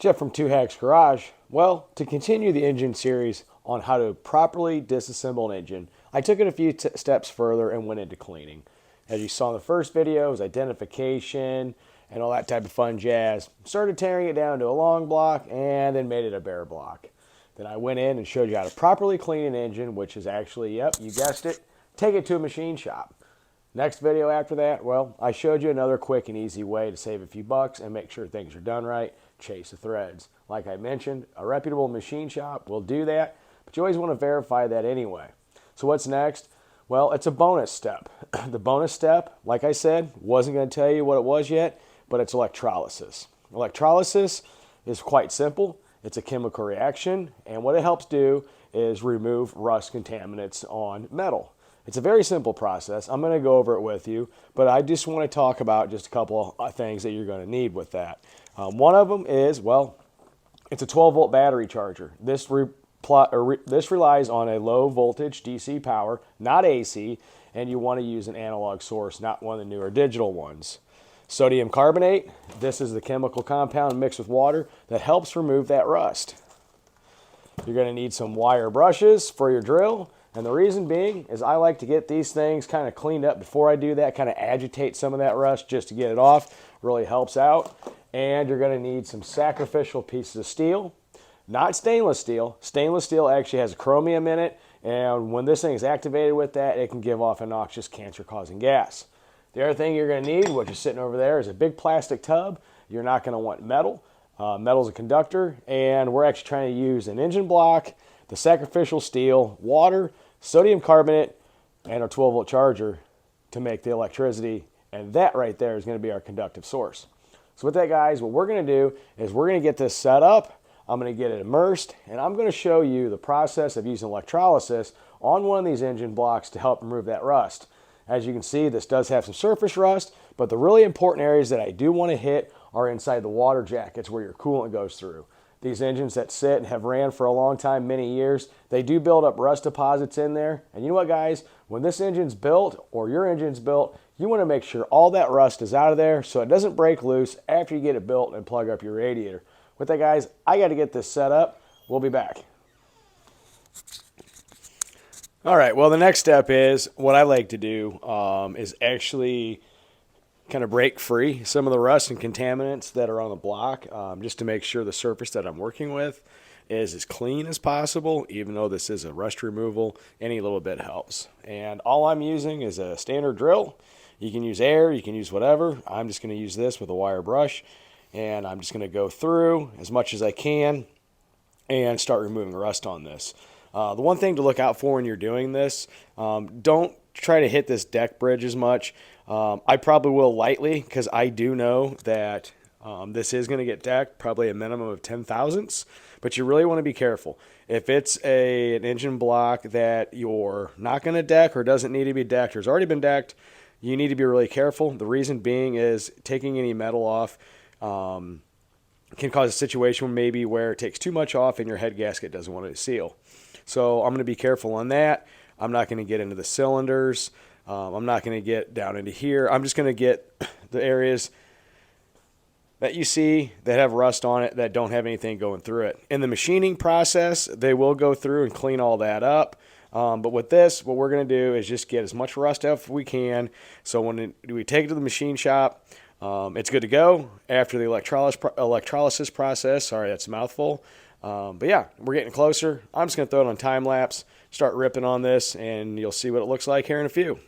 Jeff from Two Hacks Garage. Well, to continue the engine series on how to properly disassemble an engine, I took it a few steps further and went into cleaning. As you saw in the first video, it was identification and all that type of fun jazz. Started tearing it down to a long block and then made it a bare block. Then I went in and showed you how to properly clean an engine, which is actually, yep, you guessed it, take it to a machine shop. Next video after that, well, I showed you another quick and easy way to save a few bucks and make sure things are done right. Chase the threads. Like I mentioned, a reputable machine shop will do that, but you always want to verify that anyway. So what's next? Well, it's a bonus step. The bonus step, like I said, wasn't going to tell you what it was yet, but it's electrolysis. Electrolysis is quite simple. It's a chemical reaction, and what it helps do is remove rust contaminants on metal. It's a very simple process. I'm going to go over it with you, but I just want to talk about just a couple of things that you're going to need with that. One of them is, well, it's a 12-volt battery charger. This relies on a low voltage DC power, not AC, and you want to use an analog source, not one of the newer digital ones. Sodium carbonate, this is the chemical compound mixed with water that helps remove that rust. You're going to need some wire brushes for your drill. And the reason being is I like to get these things kind of cleaned up before I do that, kind of agitate some of that rust just to get it off. Really helps out. And you're going to need some sacrificial pieces of steel, not stainless steel. Stainless steel actually has chromium in it, and when this thing is activated with that, it can give off a noxious cancer-causing gas. The other thing you're going to need, which is sitting over there, is a big plastic tub. You're not going to want metal. Metal's a conductor, and we're actually trying to use an engine block, the sacrificial steel, water, sodium carbonate, and our 12-volt charger to make the electricity, and that right there is going to be our conductive source. So with that, guys, what we're going to do is we're going to get this set up. I'm going to get it immersed, and I'm going to show you the process of using electrolysis on one of these engine blocks to help remove that rust. As you can see, this does have some surface rust, but the really important areas that I do want to hit are inside the water jackets where your coolant goes through. These engines that sit and have ran for a long time, many years, they do build up rust deposits in there. And you know what, guys? When this engine's built or your engine's built, you want to make sure all that rust is out of there so it doesn't break loose after you get it built and plug up your radiator. With that, guys, I got to get this set up. We'll be back. All right, well, the next step is what I like to do is actually kind of break free some of the rust and contaminants that are on the block just to make sure the surface that I'm working with is as clean as possible. Even though this is a rust removal, any little bit helps. And all I'm using is a standard drill. You can use air, you can use whatever. I'm just going to use this with a wire brush, and I'm just going to go through as much as I can and start removing rust on this. The one thing to look out for when you're doing this, don't try to hit this deck bridge as much. I probably will lightly because I do know that this is going to get decked, probably a minimum of 10 thousandths, but you really want to be careful. If it's an engine block that you're not going to deck or doesn't need to be decked or has already been decked, you need to be really careful. The reason being is taking any metal off can cause a situation maybe where it takes too much off and your head gasket doesn't want it to seal. So I'm going to be careful on that. I'm not going to get into the cylinders. I'm not going to get down into here. I'm just going to get the areas that you see that have rust on it that don't have anything going through it. In the machining process, they will go through and clean all that up. But with this, what we're going to do is just get as much rust out as we can. So when we take it to the machine shop, it's good to go after the electrolysis process. Sorry, that's a mouthful. But yeah, we're getting closer. I'm just going to throw it on time lapse, start ripping on this, and you'll see what it looks like here in a few.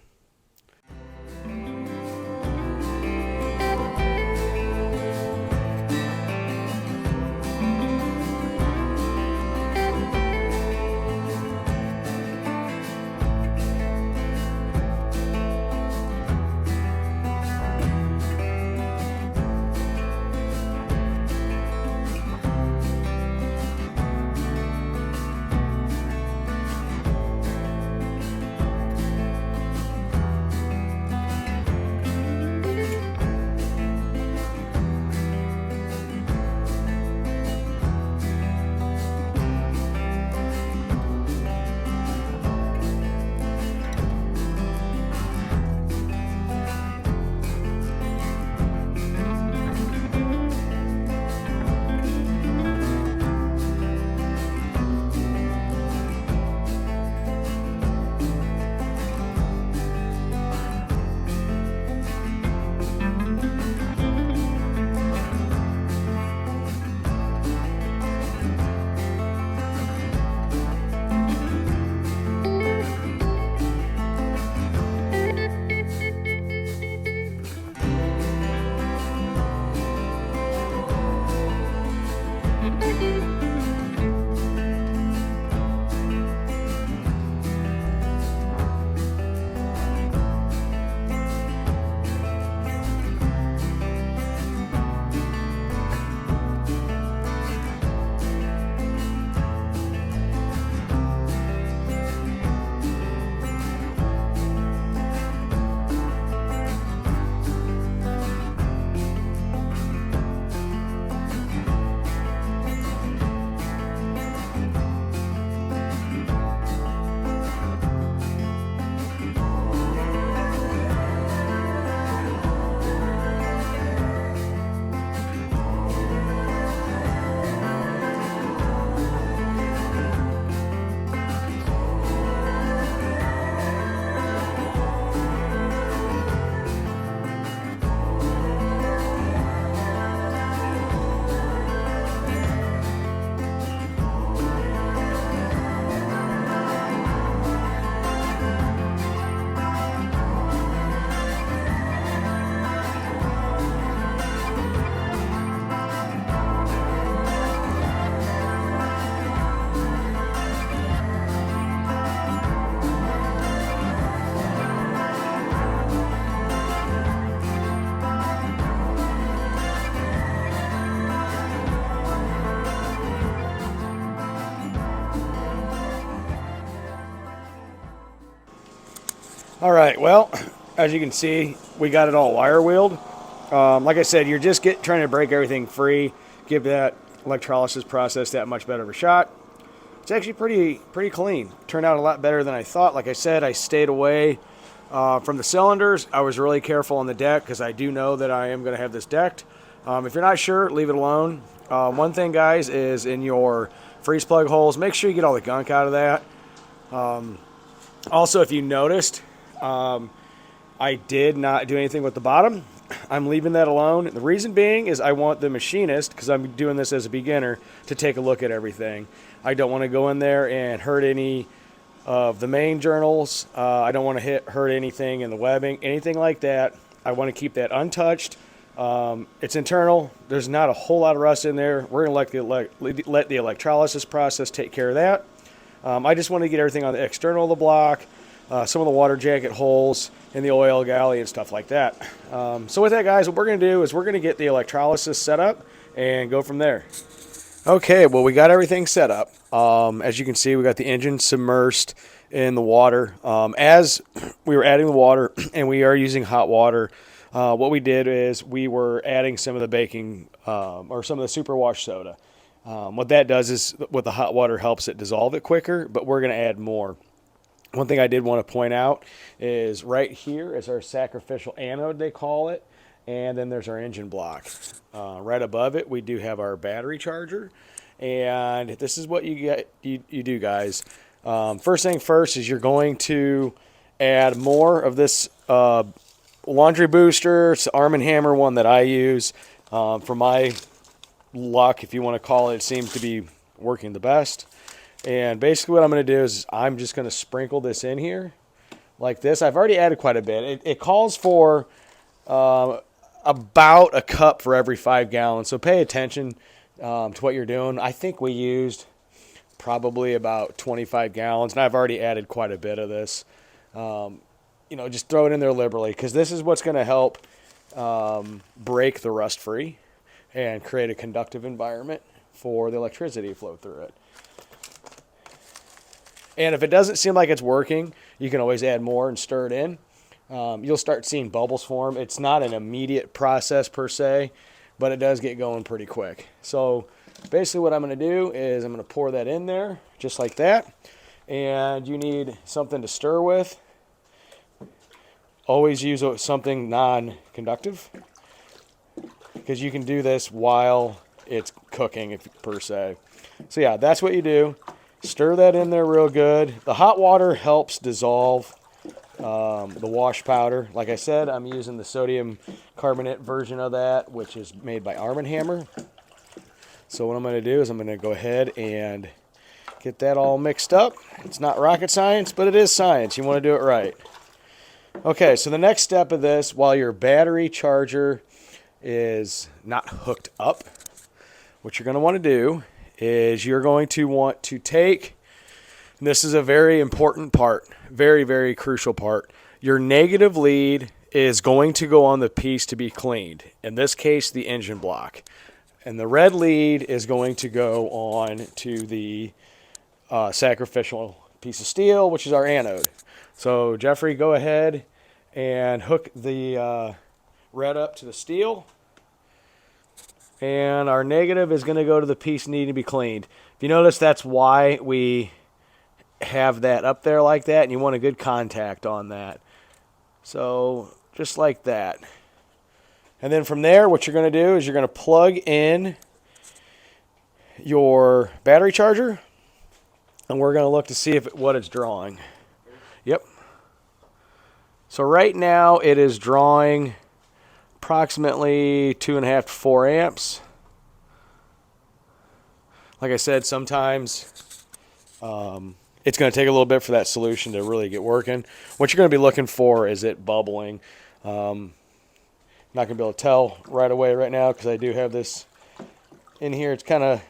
All right, well, as you can see, we got it all wire wheeled. Like I said, you're just trying to break everything free, give that electrolysis process that much better of a shot. It's actually pretty clean. Turned out a lot better than I thought. Like I said, I stayed away from the cylinders. I was really careful on the deck because I do know that I am going to have this decked. If you're not sure, leave it alone. One thing, guys, is in your freeze plug holes, make sure you get all the gunk out of that. Also, if you noticed, I did not do anything with the bottom. I'm leaving that alone. The reason being is I want the machinist, because I'm doing this as a beginner, to take a look at everything. I don't want to go in there and hurt any of the main journals. I don't want to hurt anything in the webbing, anything like that. I want to keep that untouched. It's internal. There's not a whole lot of rust in there. We're going to let the electrolysis process take care of that. I just want to get everything on the external of the block, some of the water jacket holes in the oil galley and stuff like that. So with that, guys, what we're going to do is we're going to get the electrolysis set up and go from there. Okay, well, we got everything set up. As you can see, we got the engine submersed in the water. As we were adding the water, and we are using hot water, what we did is we were adding some of the baking or some of the superwash soda. What that does is with the hot water helps it dissolve it quicker, but we're going to add more. One thing I did want to point out is right here is our sacrificial anode, they call it, and then there's our engine block. Right above it, we do have our battery charger, and this is what you do, guys. First thing first is you're going to add more of this laundry booster. It's the Arm & Hammer one that I use. For my luck, if you want to call it, it seems to be working the best. And basically what I'm going to do is I'm just going to sprinkle this in here like this. I've already added quite a bit. It calls for about a cup for every 5 gallons. So pay attention to what you're doing. I think we used probably about 25 gallons, and I've already added quite a bit of this. Just throw it in there liberally, because this is what's going to help break the rust free and create a conductive environment for the electricity to flow through it. And if it doesn't seem like it's working, you can always add more and stir it in. You'll start seeing bubbles form. It's not an immediate process per se, but it does get going pretty quick. So basically what I'm going to do is I'm going to pour that in there just like that. And you need something to stir with. Always use something non-conductive, because you can do this while it's cooking, per se. So yeah, that's what you do. Stir that in there real good. The hot water helps dissolve the wash powder. Like I said, I'm using the sodium carbonate version of that, which is made by Arm & Hammer. So what I'm going to do is I'm going to go ahead and get that all mixed up. It's not rocket science, but it is science. You want to do it right. Okay, so the next step of this, while your battery charger is not hooked up, what you're going to want to do is you're going to want to take, and this is a very important part, very, very crucial part. Your negative lead is going to go on the piece to be cleaned, in this case, the engine block. And the red lead is going to go on to the sacrificial piece of steel, which is our anode. So, Jeffrey, go ahead and hook the red up to the steel. And our negative is going to go to the piece needing to be cleaned. If you notice, that's why we have that up there like that, and you want a good contact on that. So just like that. And then from there, what you're going to do is you're going to plug in your battery charger, and we're going to look to see what it's drawing. Yep. So right now it is drawing approximately 2.5 to 4 amps. Like I said, sometimes it's going to take a little bit for that solution to really get working. What you're going to be looking for is it bubbling. Not going to be able to tell right away right now because I do have this in here. It's kind of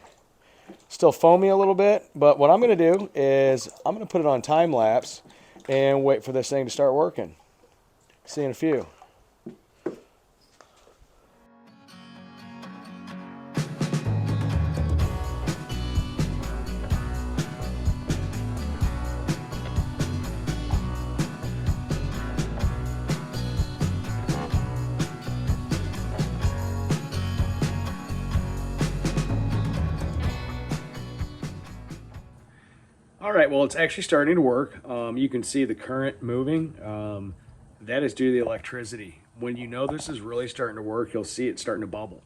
still foamy a little bit, but what I'm going to do is I'm going to put it on time lapse and wait for this thing to start working. See you in a few. All right, well, it's actually starting to work. You can see the current moving. That is due to the electricity. When you know this is really starting to work, you'll see it starting to bubble.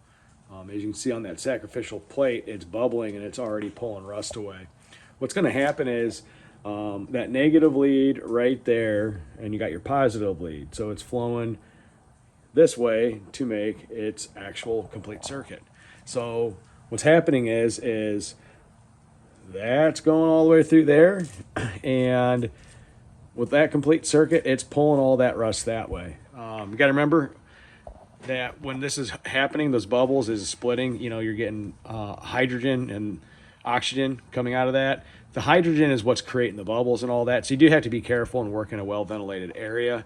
As you can see on that sacrificial plate, it's bubbling and it's already pulling rust away. What's going to happen is that negative lead right there, and you got your positive lead. So it's flowing this way to make its actual complete circuit. So what's happening is that's going all the way through there, and with that complete circuit, it's pulling all that rust that way. You got to remember that when this is happening, those bubbles is splitting. You know, you're getting hydrogen and oxygen coming out of that. The hydrogen is what's creating the bubbles and all that. So you do have to be careful and work in a well-ventilated area.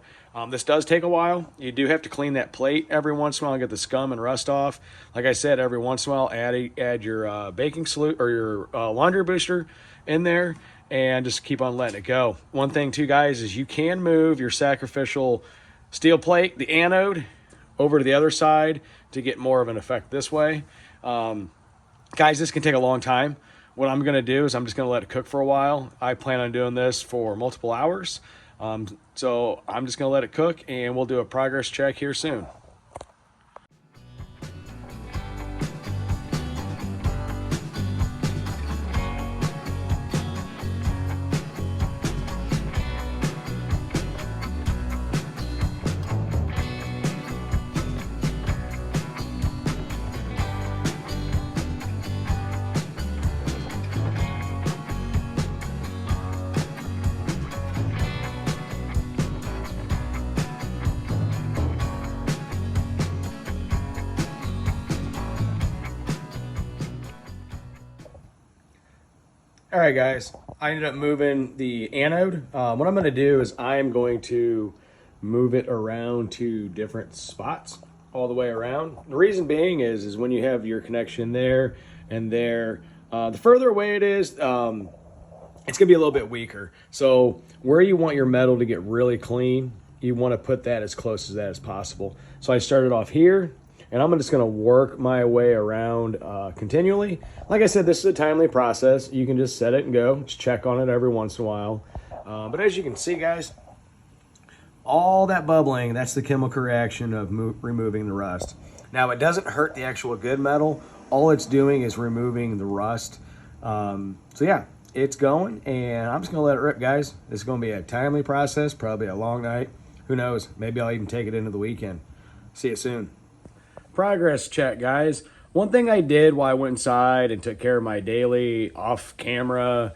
This does take a while. You do have to clean that plate every once in a while and get the scum and rust off. Like I said, every once in a while, add your baking solute or your laundry booster in there and just keep on letting it go. One thing too, guys, is you can move your sacrificial steel plate, the anode, over to the other side to get more of an effect this way. Guys, this can take a long time. What I'm going to do is I'm just going to let it cook for a while. I plan on doing this for multiple hours. So I'm just going to let it cook, and we'll do a progress check here soon. All right, guys, I ended up moving the anode. What I'm going to do is I'm going to move it around to different spots all the way around. The reason being is when you have your connection there and there, the further away it is, it's going to be a little bit weaker. So where you want your metal to get really clean, you want to put that as close to that as possible. So I started off here, and I'm just going to work my way around continually. Like I said, this is a timely process. You can just set it and go. Just check on it every once in a while. But as you can see, guys, all that bubbling, that's the chemical reaction of removing the rust. Now, it doesn't hurt the actual good metal. All it's doing is removing the rust. So yeah, it's going, and I'm just going to let it rip, guys. This is going to be a timely process, probably a long night. Who knows? Maybe I'll even take it into the weekend. See you soon. Progress check, guys. One thing I did while I went inside and took care of my daily off-camera,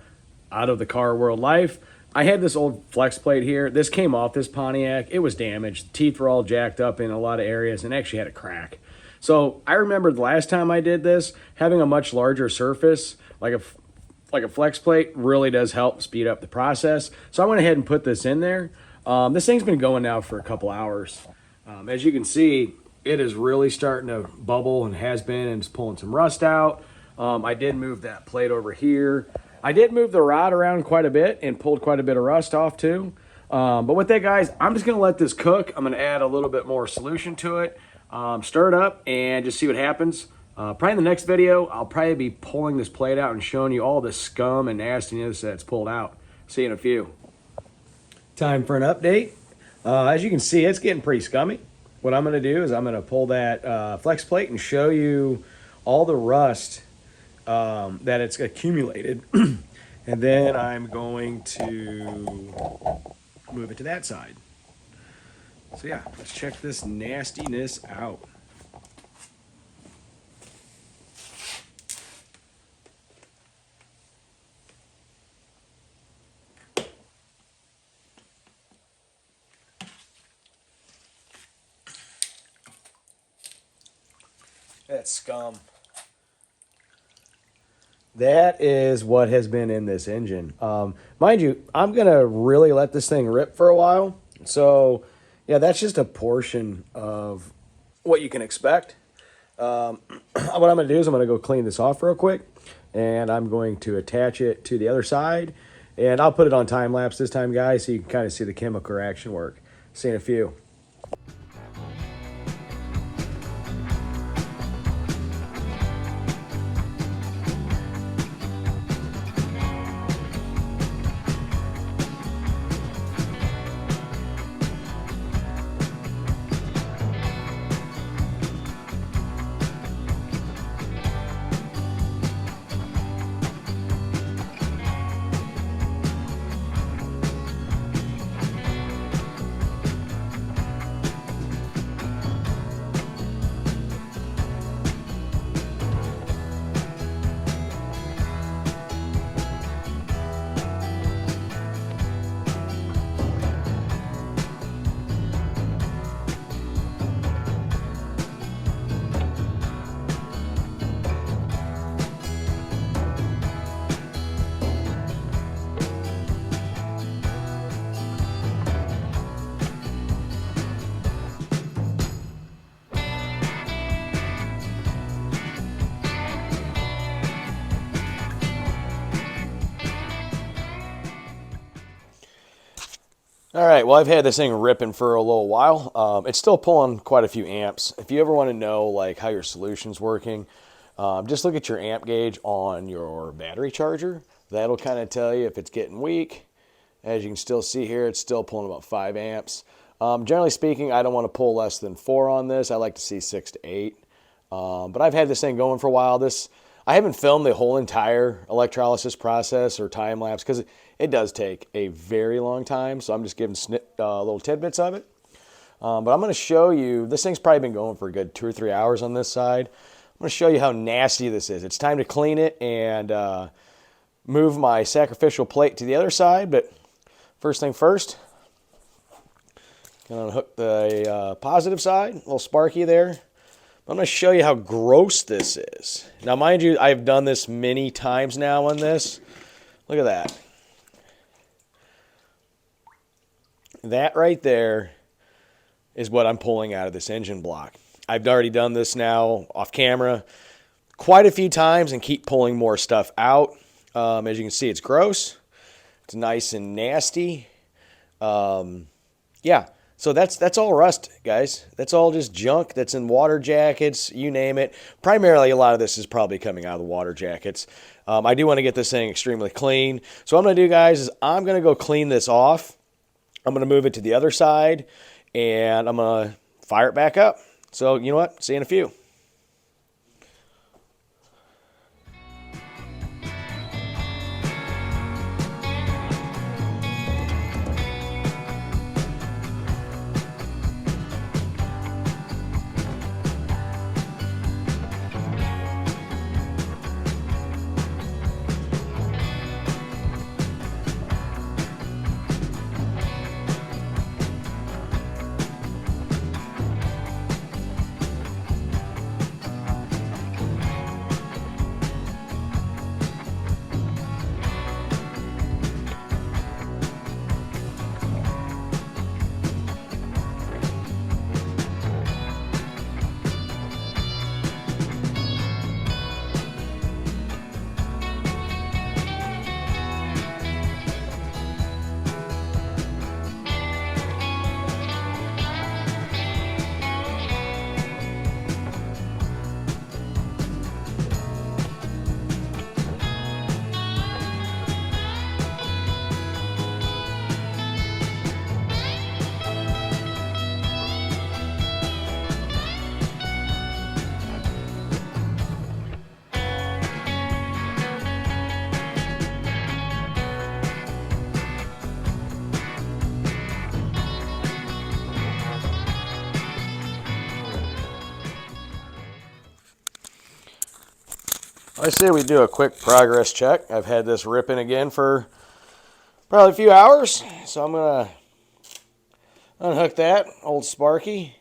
out-of-the-car world life, I had this old flex plate here. This came off this Pontiac. It was damaged. The teeth were all jacked up in a lot of areas and actually had a crack. So I remember the last time I did this, having a much larger surface, like a flex plate, really does help speed up the process. So I went ahead and put this in there. This thing's been going now for a couple hours. As you can see, it is really starting to bubble and has been, and it's pulling some rust out. I did move that plate over here. I did move the rod around quite a bit and pulled quite a bit of rust off too. But with that, guys, I'm just going to let this cook. I'm going to add a little bit more solution to it, stir it up, and just see what happens. Probably in the next video, I'll probably be pulling this plate out and showing you all the scum and nastiness that's pulled out. See you in a few. Time for an update. As you can see, it's getting pretty scummy. What I'm going to do is I'm going to pull that flex plate and show you all the rust that it's accumulated. And then I'm going to move it to that side. So yeah, let's check this nastiness out. That's scum. That is what has been in this engine. Mind you, I'm going to really let this thing rip for a while. So, yeah, that's just a portion of what you can expect. What I'm going to do is I'm going to go clean this off real quick, and I'm going to attach it to the other side. And I'll put it on time lapse this time, guys, so you can kind of see the chemical reaction work. See you in a few. All right, well, I've had this thing ripping for a little while. It's still pulling quite a few amps. If you ever want to know like how your solution's working, just look at your amp gauge on your battery charger. That'll kind of tell you if it's getting weak. As you can still see here, it's still pulling about 5 amps. Generally speaking, I don't want to pull less than 4 on this. I like to see 6 to 8. But I've had this thing going for a while. I haven't filmed the whole entire electrolysis process or time lapse because it does take a very long time. So I'm just giving little tidbits of it. But I'm going to show you, this thing's probably been going for a good 2 or 3 hours on this side. I'm going to show you how nasty this is. It's time to clean it and move my sacrificial plate to the other side. But first thing first, going to hook the positive side, a little sparky there. I'm going to show you how gross this is. Now, mind you, I've done this many times now on this. Look at that. That right there is what I'm pulling out of this engine block. I've already done this now off camera quite a few times and keep pulling more stuff out. As you can see, it's gross. It's nice and nasty. Yeah. So that's all rust, guys. That's all just junk that's in water jackets, you name it. Primarily, a lot of this is probably coming out of the water jackets. I do want to get this thing extremely clean. So what I'm going to do, guys, is I'm going to go clean this off. I'm going to move it to the other side, and I'm going to fire it back up. So you know what? See you in a few. I say we do a quick progress check. I've had this ripping again for probably a few hours. So I'm going to unhook that old Sparky.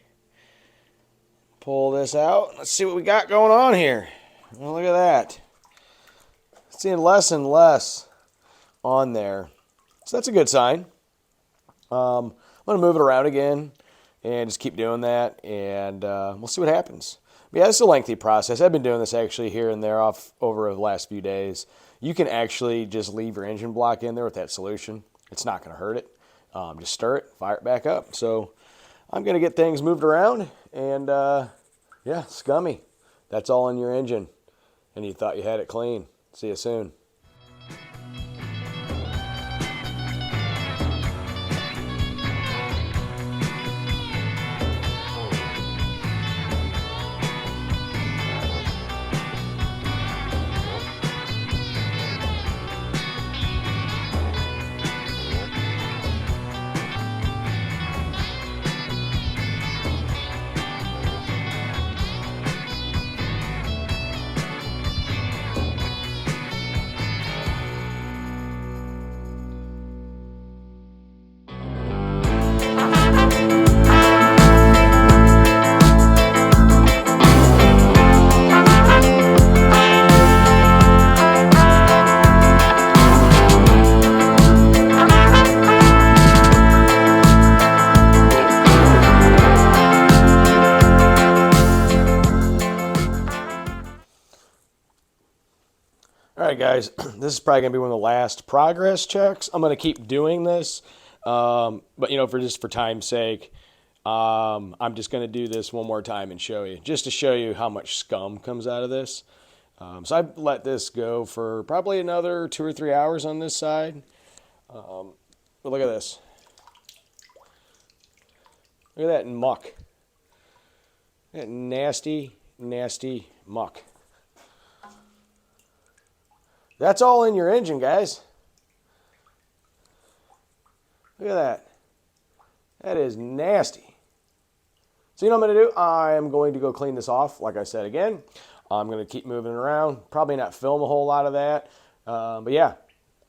Pull this out. Let's see what we got going on here. Well, look at that. Seeing less and less on there. So that's a good sign. I'm going to move it around again and just keep doing that. And we'll see what happens. Yeah, it's a lengthy process. I've been doing this actually here and there over the last few days. You can actually just leave your engine block in there with that solution. It's not going to hurt it. Just stir it, fire it back up. So I'm going to get things moved around and yeah, scummy. That's all in your engine. And you thought you had it clean. See you soon. All right, guys, this is probably going to be one of the last progress checks. I'm going to keep doing this. But for time's sake, I'm just going to do this one more time and show you, just to show you how much scum comes out of this. So I let this go for probably another 2 or 3 hours on this side. But look at this. Look at that muck. That nasty, nasty muck. That's all in your engine, guys. Look at that. That is nasty. So you know what I'm going to do? I'm going to go clean this off. Like I said again, I'm going to keep moving around. Probably not film a whole lot of that. But yeah,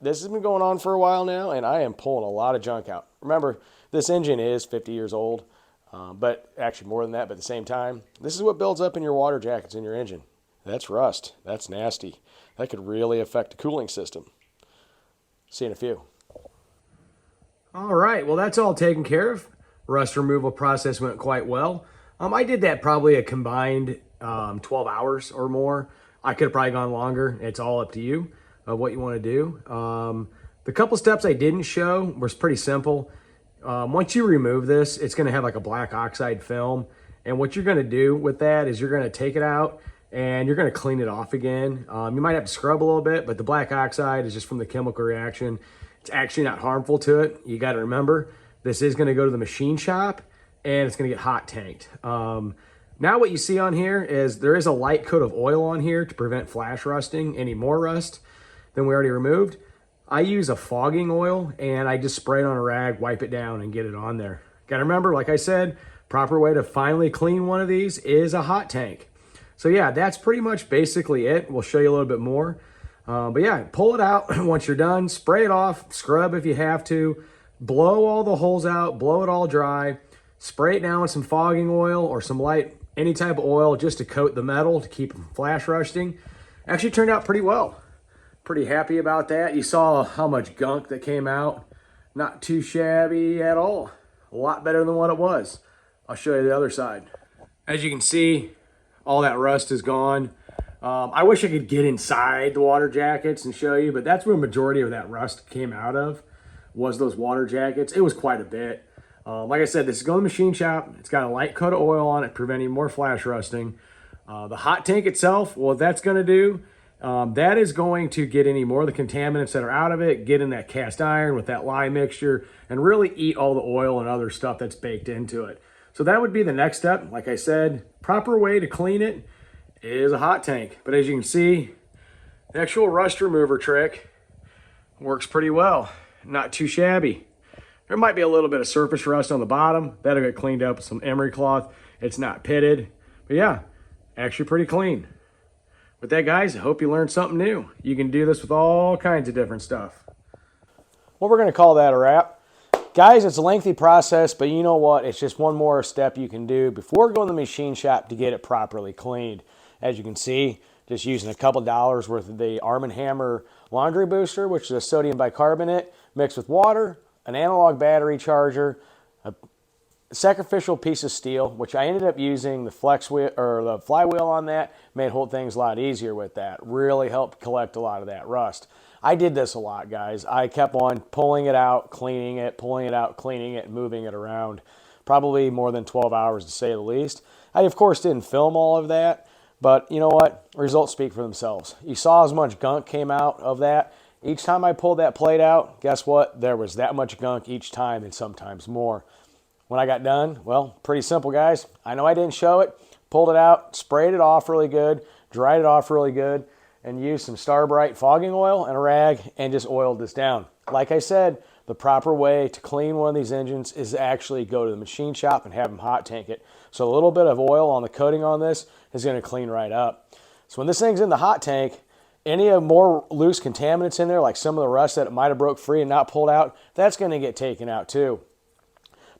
this has been going on for a while now, and I am pulling a lot of junk out. Remember, this engine is 50 years old, but actually more than that, but at the same time, this is what builds up in your water jackets in your engine. That's rust. That's nasty. That could really affect the cooling system. See you in a few. All right, well, that's all taken care of. Rust removal process went quite well. I did that probably a combined 12 hours or more. I could have probably gone longer. It's all up to you of what you want to do. The couple steps I didn't show was pretty simple. Once you remove this, it's going to have like a black oxide film. And what you're going to do with that is you're going to take it out and you're going to clean it off again. You might have to scrub a little bit, but the black oxide is just from the chemical reaction. It's actually not harmful to it. You got to remember, this is going to go to the machine shop and it's going to get hot tanked. Now what you see on here is there is a light coat of oil on here to prevent flash rusting, any more rust than we already removed. I use a fogging oil and I just spray it on a rag, wipe it down and get it on there. Got to remember, like I said, proper way to finally clean one of these is a hot tank. So yeah, that's pretty much basically it. We'll show you a little bit more. But yeah, pull it out once you're done, spray it off, scrub if you have to, blow all the holes out, blow it all dry, spray it down with some fogging oil or some light, any type of oil just to coat the metal to keep them flash rusting. Actually turned out pretty well. Pretty happy about that. You saw how much gunk that came out. Not too shabby at all. A lot better than what it was. I'll show you the other side. As you can see, all that rust is gone. I wish I could get inside the water jackets and show you, but that's where the majority of that rust came out of, was those water jackets. It was quite a bit. Like I said, this is going to the machine shop. It's got a light coat of oil on it, preventing more flash rusting. The hot tank itself, what that's going to do, that is going to get any more of the contaminants that are out of it, get in that cast iron with that lye mixture, and really eat all the oil and other stuff that's baked into it. So that would be the next step. Like I said, proper way to clean it is a hot tank. But as you can see, the actual rust remover trick works pretty well. Not too shabby. There might be a little bit of surface rust on the bottom. That'll get cleaned up with some emery cloth. It's not pitted. But yeah, actually pretty clean. With that, guys, I hope you learned something new. You can do this with all kinds of different stuff. Well, we're going to call that a wrap. Guys, it's a lengthy process, but you know what? It's just one more step you can do before going to the machine shop to get it properly cleaned. As you can see, just using a couple dollars worth of the Arm & Hammer laundry booster, which is a sodium bicarbonate mixed with water, an analog battery charger, a sacrificial piece of steel, which I ended up using the flex wheel or the flywheel on that, made whole things a lot easier with that. Really helped collect a lot of that rust. I did this a lot, guys. I kept on pulling it out, cleaning it, pulling it out, cleaning it, and moving it around. Probably more than 12 hours to say the least. I, of course, didn't film all of that, but you know what? Results speak for themselves. You saw as much gunk came out of that. Each time I pulled that plate out, guess what? There was that much gunk each time and sometimes more. When I got done, well, pretty simple, guys. I know I didn't show it. Pulled it out, sprayed it off really good, dried it off really good, and used some Starbright fogging oil and a rag and just oiled this down. Like I said, the proper way to clean one of these engines is to actually go to the machine shop and have them hot tank it. So a little bit of oil on the coating on this is going to clean right up. So when this thing's in the hot tank, any of more loose contaminants in there, like some of the rust that it might have broke free and not pulled out, that's going to get taken out too.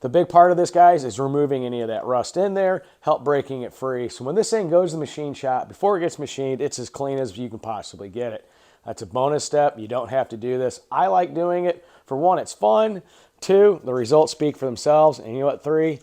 The big part of this, guys, is removing any of that rust in there, help breaking it free. So when this thing goes to the machine shop, before it gets machined, it's as clean as you can possibly get it. That's a bonus step. You don't have to do this. I like doing it. For one, it's fun. Two, the results speak for themselves. And you know what? Three,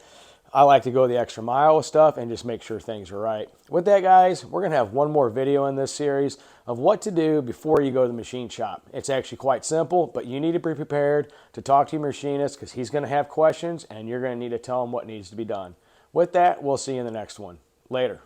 I like to go the extra mile with stuff and just make sure things are right. With that, guys, we're going to have one more video in this series of what to do before you go to the machine shop. It's actually quite simple, but you need to be prepared to talk to your machinist because he's going to have questions and you're going to need to tell him what needs to be done. With that, we'll see you in the next one. Later.